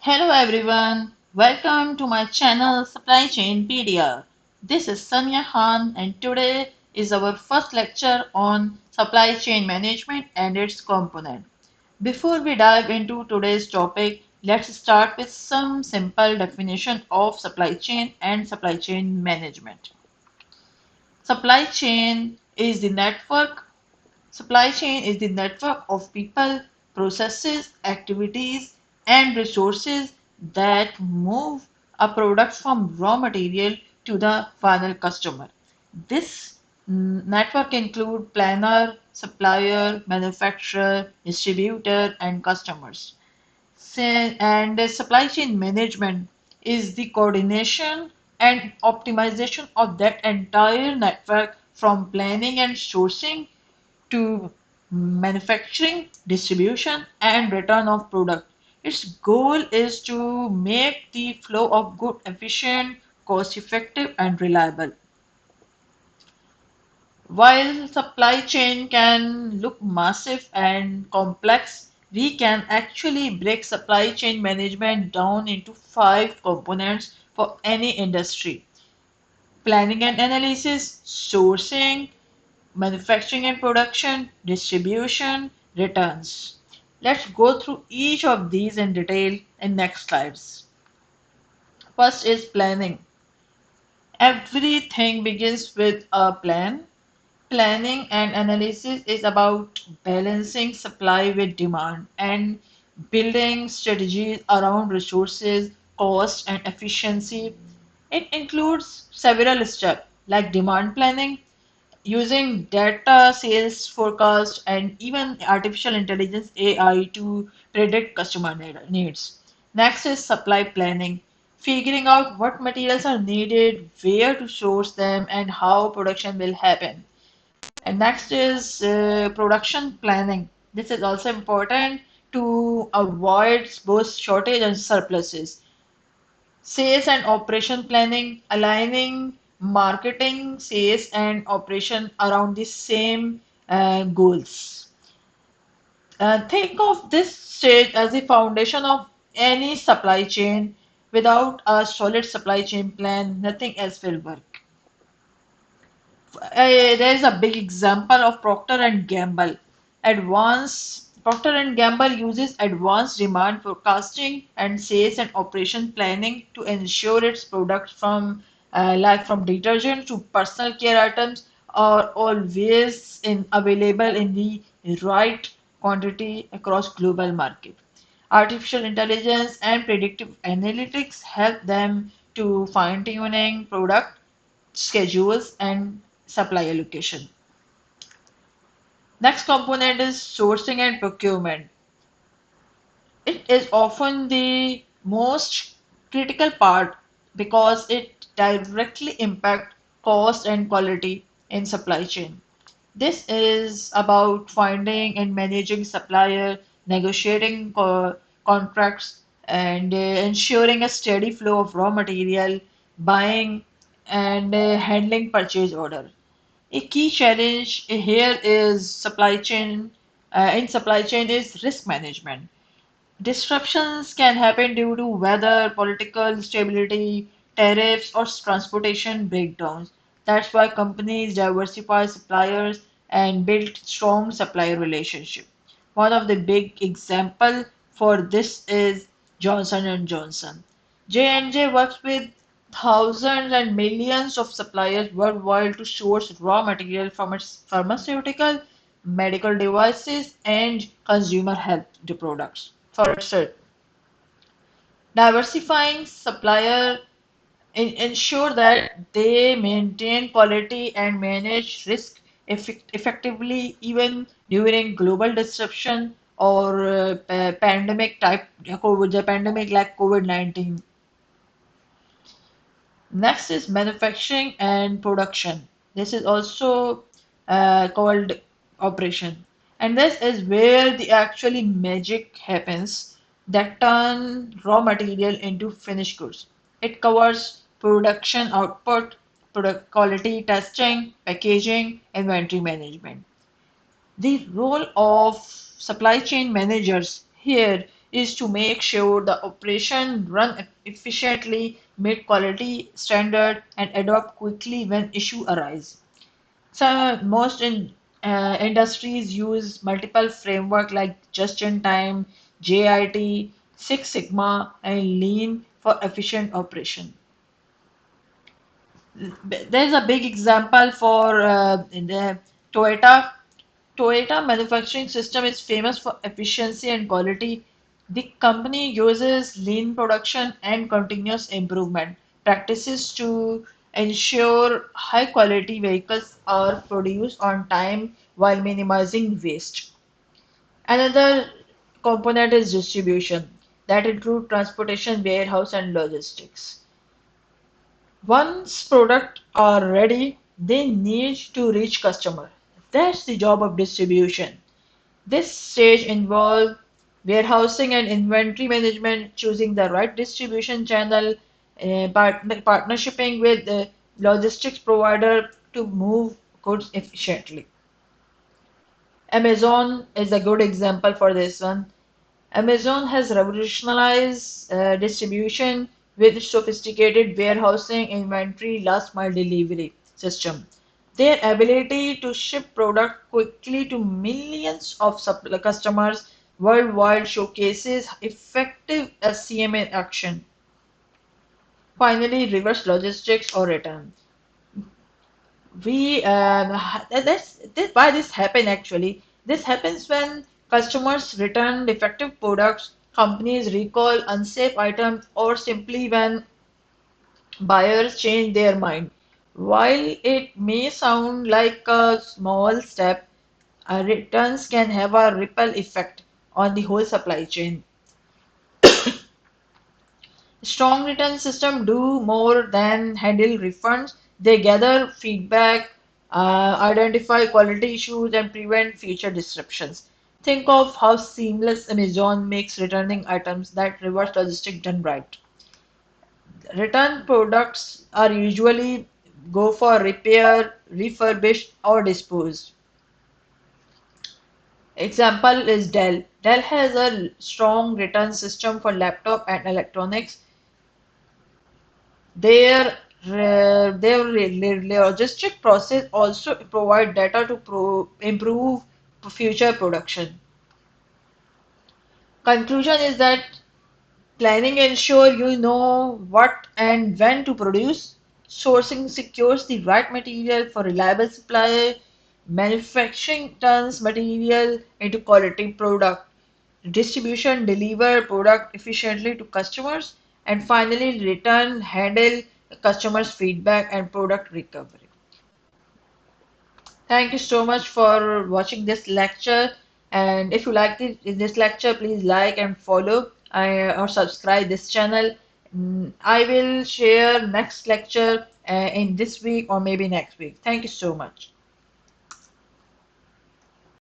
Hello everyone, welcome to my channel Supply Chain Pedia. This is Samia Khan and today is our first lecture on supply chain management and its component. Before we dive into today's topic, let's start with some simple definition of supply chain and supply chain management. Supply chain is the network Supply chain is the network of people, processes, activities, and resources that move a product from raw material to the final customer. This network includes planner, supplier, manufacturer, distributor, and customers. And the supply chain management is the coordination and optimization of that entire network from planning and sourcing to manufacturing, distribution, and return of product. Its goal is to make the flow of goods efficient, cost effective, and reliable. While supply chain can look massive and complex, we can actually break supply chain management down into five components for any industry: planning and analysis, sourcing, manufacturing and production, distribution, returns. Let's go through each of these in detail in next slides. First is planning. Everything begins with a plan. Planning and analysis is about balancing supply with demand and building strategies around resources, cost, and efficiency. It includes several steps like demand planning, using data, sales forecast, and even artificial intelligence AI to predict customer needs. Next is supply planning, figuring out what materials are needed, where to source them, and how production will happen. And next is production planning. This is also important to avoid both shortage and surpluses. Sales and operation planning, aligning marketing, sales, and operation around the same goals. Think of this stage as the foundation of any supply chain. Without a solid supply chain plan, nothing else will work. There is a big example of Procter and Gamble. Procter and Gamble uses advanced demand forecasting and sales and operation planning to ensure its products from detergent to personal care items are always available in the right quantity across global market. Artificial intelligence and predictive analytics help them to fine-tuning product schedules, and supply allocation. Next component is sourcing and procurement. It is often the most critical part because it directly impacts cost and quality in supply chain. This is about finding and managing supplier, negotiating contracts, and ensuring a steady flow of raw material, buying, and handling purchase order. A key challenge here is supply chain is risk management. Disruptions can happen due to weather, political instability, tariffs, or transportation breakdowns. That's why companies diversify suppliers and build strong supplier relationships. One of the big example for this is Johnson and Johnson. J&J works with thousands and millions of suppliers worldwide to source raw material from its pharmaceutical, medical devices, and consumer health products. For instance, diversifying supplier ensure that they maintain quality and manage risk effectively even during global disruption or pandemic like COVID-19. Next is manufacturing and production. This is also called operation. And this is where the actually magic happens that turn raw material into finished goods. It covers production output, product quality testing, packaging, inventory management. The role of supply chain managers here is to make sure the operation run efficiently, meet quality standard, and adapt quickly when issue arise. So most industries use multiple framework like just-in-time, JIT, Six Sigma, and Lean for efficient operation. There's a big example for the Toyota. Toyota manufacturing system is famous for efficiency and quality. The company uses lean production and continuous improvement practices to ensure high quality vehicles are produced on time while minimizing waste. Another component is distribution that include transportation, warehouse, and logistics. Once products are ready, they need to reach customer. That's the job of distribution. This stage involves warehousing and inventory management, choosing the right distribution channel, partnershiping with the logistics provider to move goods efficiently. Amazon is a good example for this one. Amazon has revolutionized distribution with sophisticated warehousing, inventory, last mile delivery system. Their ability to ship product quickly to millions of customers worldwide showcases effective SCM in action. Finally, reverse logistics or return. We this why this happen actually. This happens when customers return defective products, companies recall unsafe items, or simply when buyers change their mind. While it may sound like a small step, returns can have a ripple effect on the whole supply chain. Strong return system do more than handle refunds. They gather feedback, identify quality issues, and prevent future disruptions. Think of how seamless Amazon makes returning items that reverse logistics done right. Return products are usually go for repair, refurbished, or disposed. Example is Dell. Dell has a strong return system for laptop and electronics. Their logistic process also provide data to improve future production. Conclusion is that planning ensure you know what and when to produce. Sourcing secures the right material for reliable supply. Manufacturing turns material into quality product. Distribution deliver product efficiently to customers. And finally, return handle customers' feedback and product recovery. Thank you so much for watching this lecture. And if you like this lecture, please like and follow or subscribe this channel. I will share next lecture in this week or maybe next week. Thank you so much.